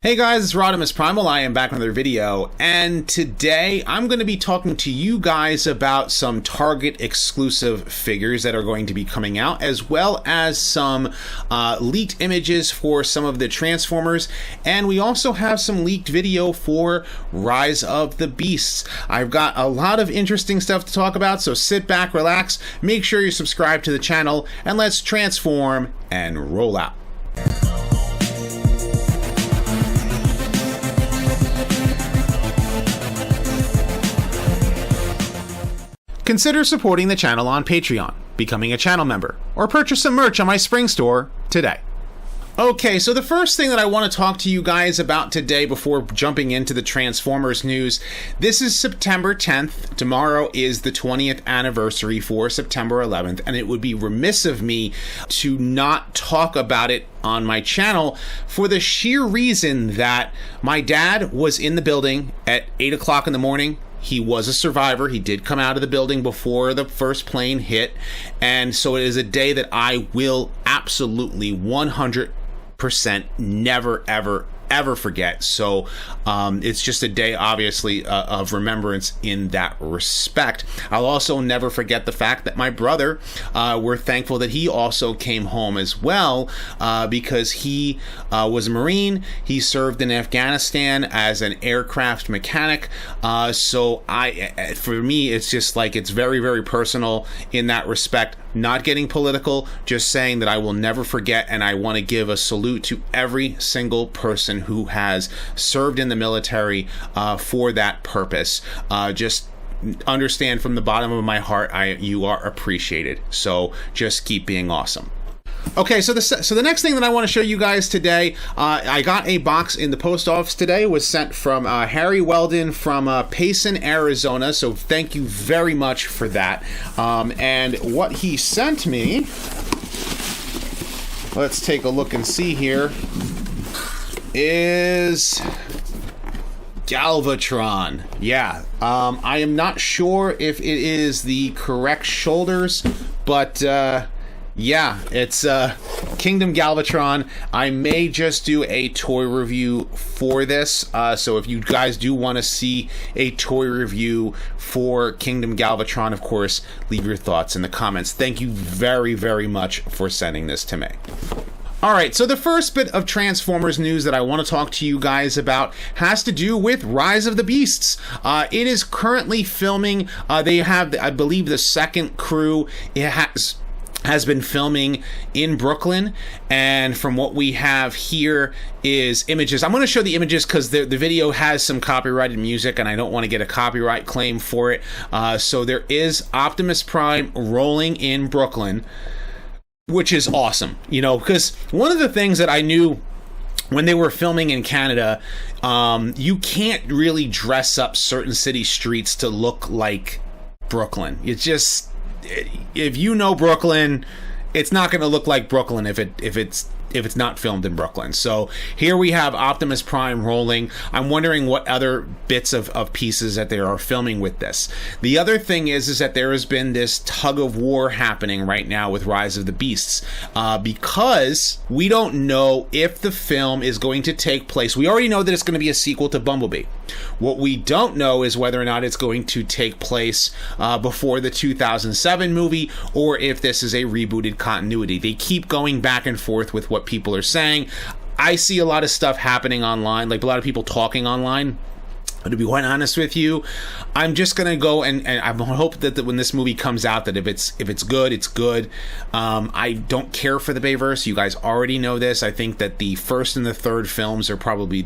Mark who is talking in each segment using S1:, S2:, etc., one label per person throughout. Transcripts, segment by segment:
S1: Hey guys, it's RodimusPrimal. I am back with another video, and today I'm going to be talking to you guys about some Target exclusive figures that are going to be coming out, as well as some leaked images for some of the Transformers, and we also have some leaked video for Rise of the Beasts. I've got a lot of interesting stuff to talk about, so sit back, relax, make sure you're subscribed to the channel, and let's transform and roll out. Consider supporting the channel on Patreon, becoming a channel member, or purchase some merch on my spring store today. Okay, so the first thing that I want to talk to you guys about today before jumping into the Transformers news, this is September 10th. Tomorrow is the 20th anniversary for September 11th, and it would be remiss of me to not talk about it on my channel for the sheer reason that my dad was in the building at 8 o'clock in the morning. He was a survivor. He did come out of the building before the first plane hit. And so it is a day that I will absolutely 100% never, ever forget. So it's just a day, obviously, of remembrance in that respect. I'll also never forget the fact that my brother, we're thankful that he also came home as well, because he was a Marine. He served in Afghanistan as an aircraft mechanic. So for me, it's just like, it's very, very personal in that respect. Not getting political, just saying that I will never forget, and I want to give a salute to every single person who has served in the military for that purpose. Just understand from the bottom of my heart, you are appreciated. So just keep being awesome. Okay, so the next thing that I want to show you guys today, I got a box in the post office today. It was sent from Harry Weldon from Payson, Arizona, so thank you very much for that. And what he sent me, let's take a look and see here, is Galvatron. Yeah, I am not sure if it is the correct shoulders, but yeah, it's Kingdom Galvatron. I may just do a toy review for this, so if you guys do want to see a toy review for Kingdom Galvatron, of course, leave your thoughts in the comments. Thank you very, very much for sending this to me. Alright, so the first bit of Transformers news that I want to talk to you guys about has to do with Rise of the Beasts. It is currently filming. They have, I believe, the second crew. It has been filming in Brooklyn, and from what we have here is images. I'm going to show the images because the video has some copyrighted music and I don't want to get a copyright claim for it. So there is Optimus Prime rolling in Brooklyn, which is awesome, you know, because one of the things that I knew when they were filming in Canada, you can't really dress up certain city streets to look like Brooklyn. It's just, if you know Brooklyn, it's not going to look like Brooklyn if it's not filmed in Brooklyn. So here we have Optimus Prime rolling. I'm wondering what other bits of pieces that they are filming with this. The other thing is that there has been this tug of war happening right now with Rise of the Beasts, because we don't know if the film is going to take place. We already know that it's going to be a sequel to Bumblebee. What we don't know is whether or not it's going to take place before the 2007 movie, or if this is a rebooted continuity. They keep going back and forth with what people are saying. I see a lot of stuff happening online, like a lot of people talking online. But to be quite honest with you, I'm just gonna go and I hope that when this movie comes out, that if it's good, it's good. I don't care for the Bayverse. You guys already know this. I think that the first and the third films are probably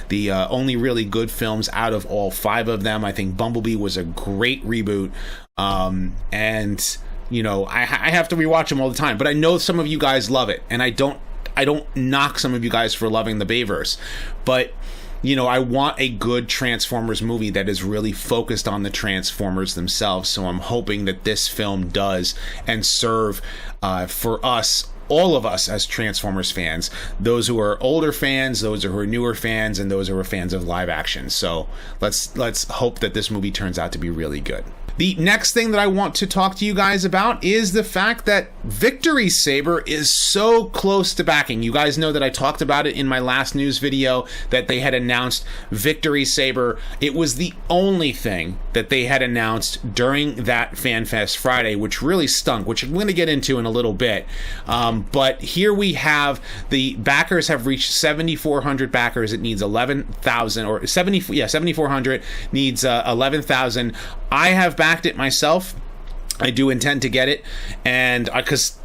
S1: the only really good films out of all five of them. I think Bumblebee was a great reboot, and you know, I have to rewatch them all the time. But I know some of you guys love it, and I don't knock some of you guys for loving the Bayverse, but you know, I want a good Transformers movie that is really focused on the Transformers themselves. So I'm hoping that this film does and serve for us, all of us as Transformers fans, those who are older fans, those who are newer fans, and those who are fans of live action. So let's hope that this movie turns out to be really good. The next thing that I want to talk to you guys about is the fact that Victory Saber is so close to backing. You guys know that I talked about it in my last news video, that they had announced Victory Saber. It was the only thing that they had announced during that FanFest Friday, which really stunk, which I'm going to get into in a little bit. But here we have the backers have reached 7,400 backers. It needs 11,000, or 7,400 needs 11,000. I have backed it myself. I do intend to get it, and because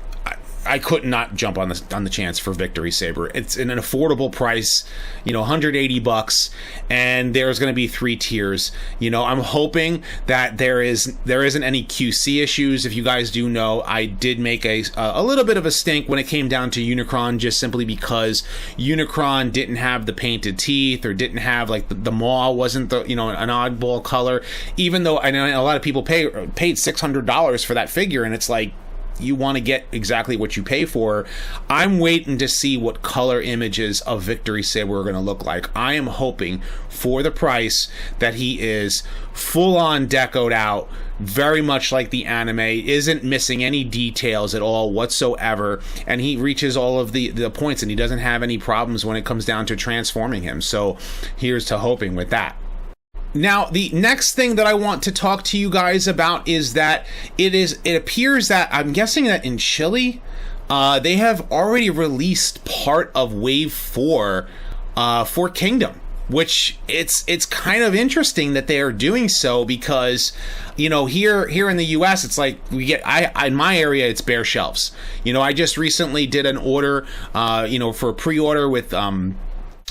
S1: I could not jump on the chance for Victory Saber. It's in an affordable price, you know, $180, and there's going to be 3 tiers. You know, I'm hoping that there isn't any QC issues. If you guys do know, I did make a little bit of a stink when it came down to Unicron, just simply because Unicron didn't have the painted teeth, or didn't have, like, the maw wasn't the, you know, an oddball color. Even though I know a lot of people paid $600 for that figure, and it's like, you want to get exactly what you pay for. I'm waiting to see what color images of Victory Saber are going to look like. I am hoping for the price that he is full on decoed out, very much like the anime, isn't missing any details at all whatsoever, and he reaches all of the points, and he doesn't have any problems when it comes down to transforming him. So here's to hoping with that. Now, the next thing that I want to talk to you guys about is that it appears that, I'm guessing that in Chile, they have already released part of Wave 4 for Kingdom, which it's kind of interesting that they are doing so, because, you know, here in the US, it's like in my area, it's bare shelves. You know, I just recently did an order, you know, for a pre-order with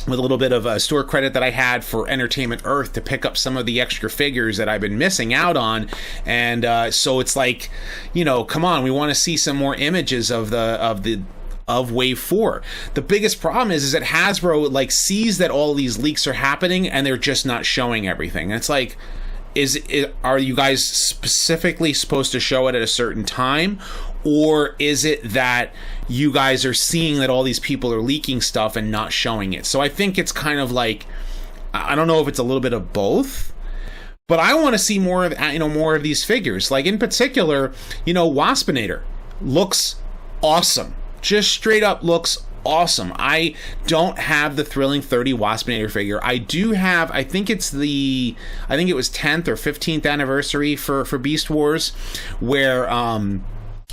S1: a little bit of a store credit that I had for Entertainment Earth to pick up some of the extra figures that I've been missing out on. And so it's like, you know, come on, we want to see some more images of Wave 4. The biggest problem is that Hasbro, like, sees that all these leaks are happening, and they're just not showing everything. And it's like, are you guys specifically supposed to show it at a certain time? Or is it that you guys are seeing that all these people are leaking stuff and not showing it? So I think it's kind of like, I don't know if it's a little bit of both, but I want to see more of these figures. Like, in particular, you know, Waspinator looks awesome. Just straight up looks awesome. I don't have the Thrilling 30 Waspinator figure. I do have, I think it was 10th or 15th anniversary for Beast Wars, where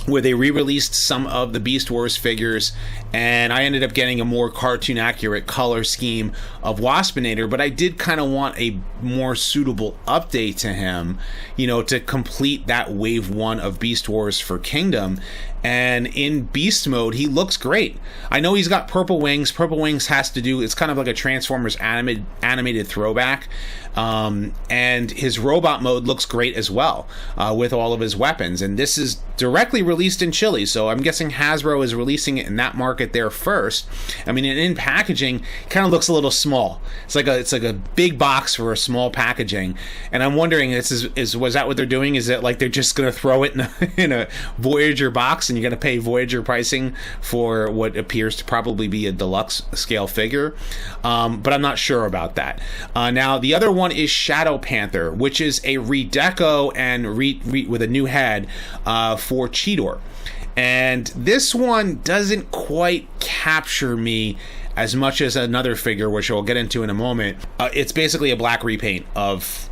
S1: they re-released some of the Beast Wars figures, and I ended up getting a more cartoon accurate color scheme of Waspinator, but I did kind of want a more suitable update to him, you know, to complete that Wave 1 of Beast Wars for Kingdom. And in beast mode, he looks great. I know he's got purple wings. Purple wings has to do, it's kind of like a Transformers animated throwback. And his robot mode looks great as well, with all of his weapons. And this is directly released in Chile, so I'm guessing Hasbro is releasing it in that market there first. I mean, in packaging, it kind of looks a little small. It's like a big box for a small packaging. And I'm wondering, was that what they're doing? Is it like they're just going to throw it in a Voyager box, and you're going to pay Voyager pricing for what appears to probably be a deluxe scale figure? But I'm not sure about that. Now, the other one is Shadow Panther, which is a redeco and with a new head for Cheetor. And this one doesn't quite capture me as much as another figure, which we'll get into in a moment. It's basically a black repaint of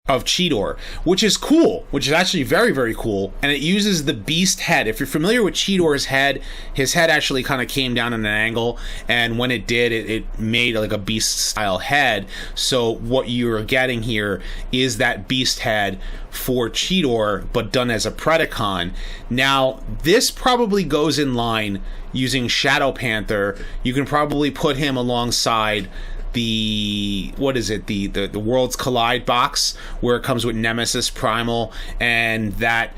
S1: Cheetor, which is cool, which is actually very, very cool. And it uses the beast head. If you're familiar with Cheetor's head, his head actually kind of came down at an angle, and when it did, it made like a beast style head. So what you're getting here is that beast head for Cheetor, but done as a Predacon. Now, this probably goes in line using Shadow Panther. You can probably put him alongside the Worlds Collide box, where it comes with Nemesis Primal and that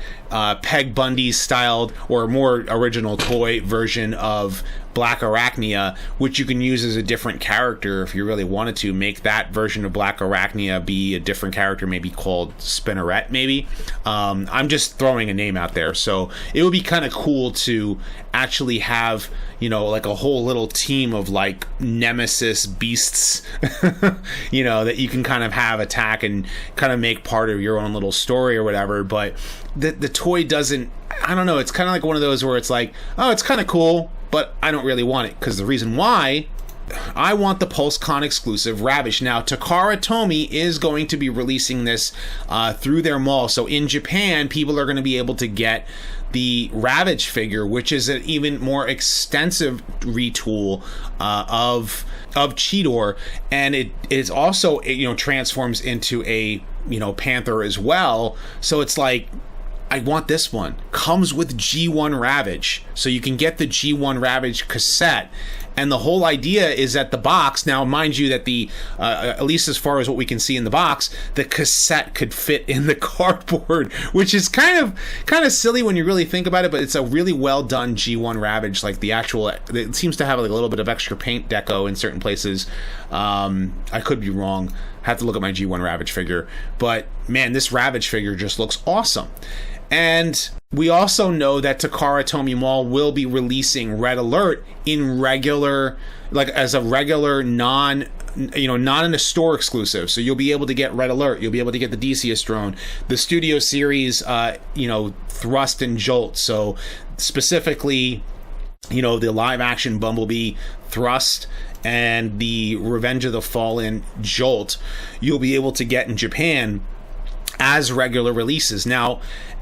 S1: Peg Bundy styled or more original toy version of Black Arachnia, which you can use as a different character if you really wanted to. Make that version of Black Arachnia be a different character, maybe called Spinneret, maybe. I'm just throwing a name out there. So it would be kind of cool to actually have, you know, like a whole little team of like nemesis beasts, you know, that you can kind of have attack and kind of make part of your own little story or whatever. But the toy doesn't, I don't know, it's kind of like one of those where it's like, oh, it's kind of cool, but I don't really want it, because the reason why, I want the PulseCon exclusive Ravage. Now, Takara Tomy is going to be releasing this through their mall. So in Japan, people are going to be able to get the Ravage figure, which is an even more extensive retool of Cheetor, and it is also, you know, transforms into a, you know, Panther as well. So it's like, I want this one. Comes with G1 Ravage, so you can get the G1 Ravage cassette. And the whole idea is that the box, now mind you that the, at least as far as what we can see in the box, the cassette could fit in the cardboard, which is kind of silly when you really think about it, but it's a really well done G1 Ravage. Like the actual, it seems to have like a little bit of extra paint deco in certain places. I could be wrong. I have to look at my G1 Ravage figure. But man, this Ravage figure just looks awesome. And we also know that Takara Tomy Mall will be releasing Red Alert in regular, like as a regular not in a store exclusive. So you'll be able to get Red Alert. You'll be able to get the Decius drone, the Studio Series, Thrust and Jolt. So specifically, you know, the live action Bumblebee Thrust and the Revenge of the Fallen Jolt, you'll be able to get in Japan as regular releases. Now,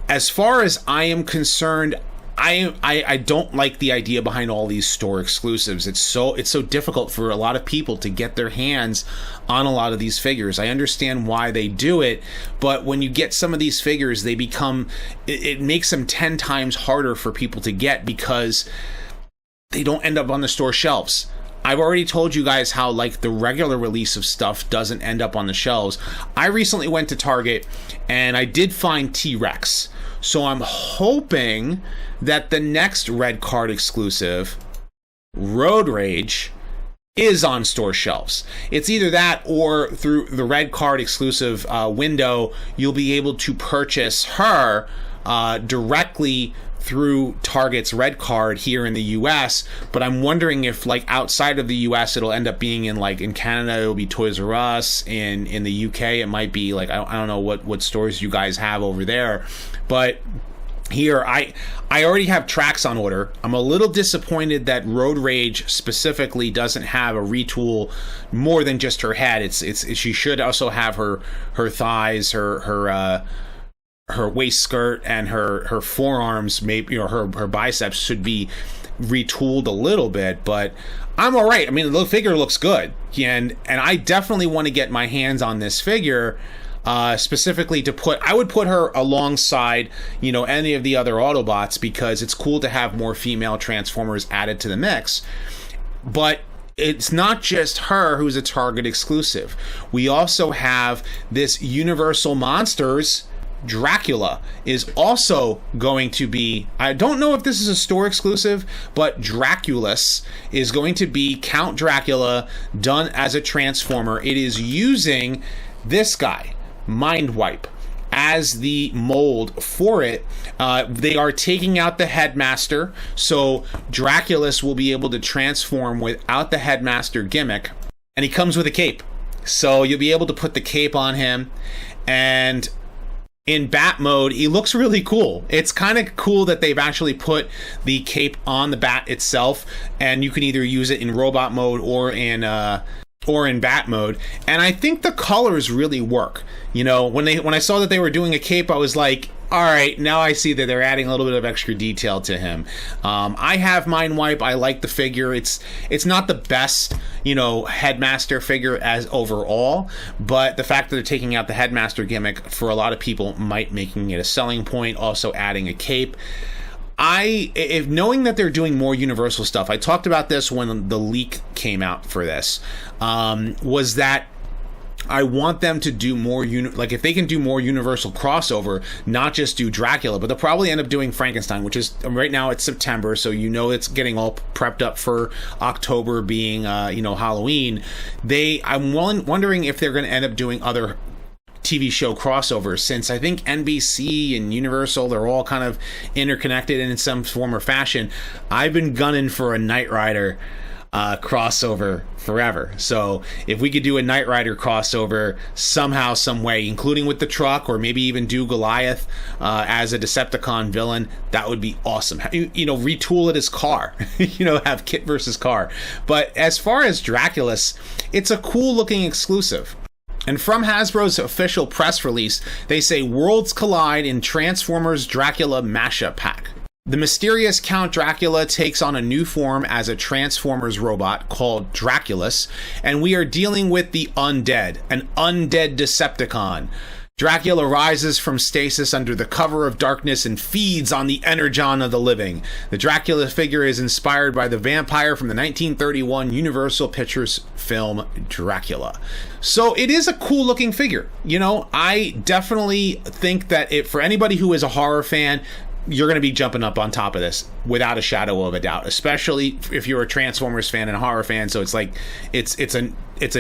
S1: as far as I am concerned, I don't like the idea behind all these store exclusives. It's so difficult for a lot of people to get their hands on a lot of these figures. I understand why they do it, but when you get some of these figures, they become, it makes them 10 times harder for people to get because they don't end up on the store shelves. I've already told you guys how, like, the regular release of stuff doesn't end up on the shelves. I recently went to Target and I did find T-Rex. So I'm hoping that the next red card exclusive, Road Rage, is on store shelves. It's either that or through the red card exclusive window, you'll be able to purchase her directly through Target's red card here in the US, but I'm wondering if, like, outside of the US it'll end up being in Canada it'll be Toys R Us, in the UK it might be like, I don't know what stores you guys have over there, but here I already have Trax on order. I'm a little disappointed that Road Rage specifically doesn't have a retool more than just her head. It's she should also have her thighs, her waist skirt, and her forearms, maybe, her biceps should be retooled a little bit, but I'm all right. I mean, the figure looks good, and I definitely want to get my hands on this figure, specifically I would put her alongside, any of the other Autobots, because it's cool to have more female Transformers added to the mix. But it's not just her who's a Target exclusive. We also have this Universal Monsters Dracula is also going to be, I don't know if this is a store exclusive, but Draculus is going to be Count Dracula done as a Transformer. It is using this guy, Mindwipe, as the mold for it. They are taking out the Headmaster, so Draculus will be able to transform without the Headmaster gimmick, and he comes with a cape. So you'll be able to put the cape on him, and in Bat mode, he looks really cool. It's kind of cool that they've actually put the cape on the Bat itself, and you can either use it in robot mode or in Bat mode. And I think the colors really work. When I saw that they were doing a cape, I was like, all right, now I see that they're adding a little bit of extra detail to him. I have Mindwipe. I like the figure. It's not the best, Headmaster figure as overall, but the fact that they're taking out the Headmaster gimmick for a lot of people might making it a selling point. Also adding a cape. If knowing that they're doing more Universal stuff, I talked about this when the leak came out for this, was that I want them to do more, like if they can do more Universal crossover, not just do Dracula, but they'll probably end up doing Frankenstein, which is, right now it's September, so it's getting all prepped up for October being, Halloween. I'm wondering if they're going to end up doing other TV show crossovers, since I think NBC and Universal, they're all kind of interconnected in some form or fashion. I've been gunning for a Knight Rider crossover forever. So if we could do a Knight Rider crossover somehow, some way, including with the truck, or maybe even do Goliath as a Decepticon villain, that would be awesome. Retool it as car, have Kit versus car. But as far as Draculus, it's a cool looking exclusive. And from Hasbro's official press release, they say worlds collide in Transformers Dracula mashup pack. The mysterious Count Dracula takes on a new form as a Transformers robot called Draculus, and we are dealing with the undead, an undead Decepticon. Dracula rises from stasis under the cover of darkness and feeds on the energon of the living. The Dracula figure is inspired by the vampire from the 1931 Universal Pictures film Dracula. So it is a cool looking figure. I definitely think that for anybody who is a horror fan, you're going to be jumping up on top of this without a shadow of a doubt, especially if you're a Transformers fan and a horror fan. So it's like it's a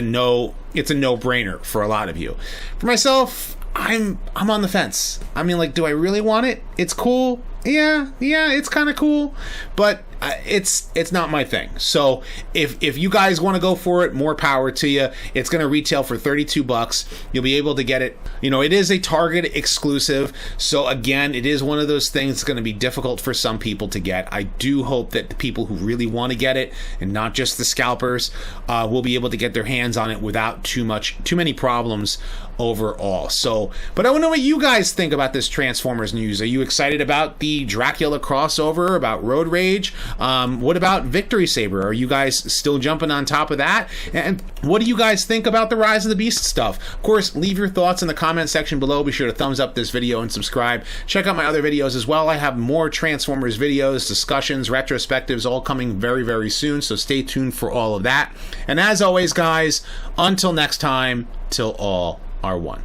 S1: no-brainer for a lot of you. For myself, I'm on the fence. I mean, like, do I really want it? It's cool. Yeah, it's kind of cool, but it's not my thing. So if you guys want to go for it, more power to you. It's going to retail for $32. You'll be able to get it. It is a Target exclusive. So again, it is one of those things that's going to be difficult for some people to get. I do hope that the people who really want to get it, and not just the scalpers, will be able to get their hands on it without too many problems overall. So, but I want to know what you guys think about this Transformers news. Are you excited about the Dracula crossover, about Road Rage? What about Victory Saber? Are you guys still jumping on top of that? And what do you guys think about the Rise of the Beast stuff? Of course, leave your thoughts in the comment section below. Be sure to thumbs up this video and subscribe. Check out my other videos as well. I have more Transformers videos, discussions, retrospectives, all coming very, very soon. So stay tuned for all of that. And as always, guys, until next time, till all are one.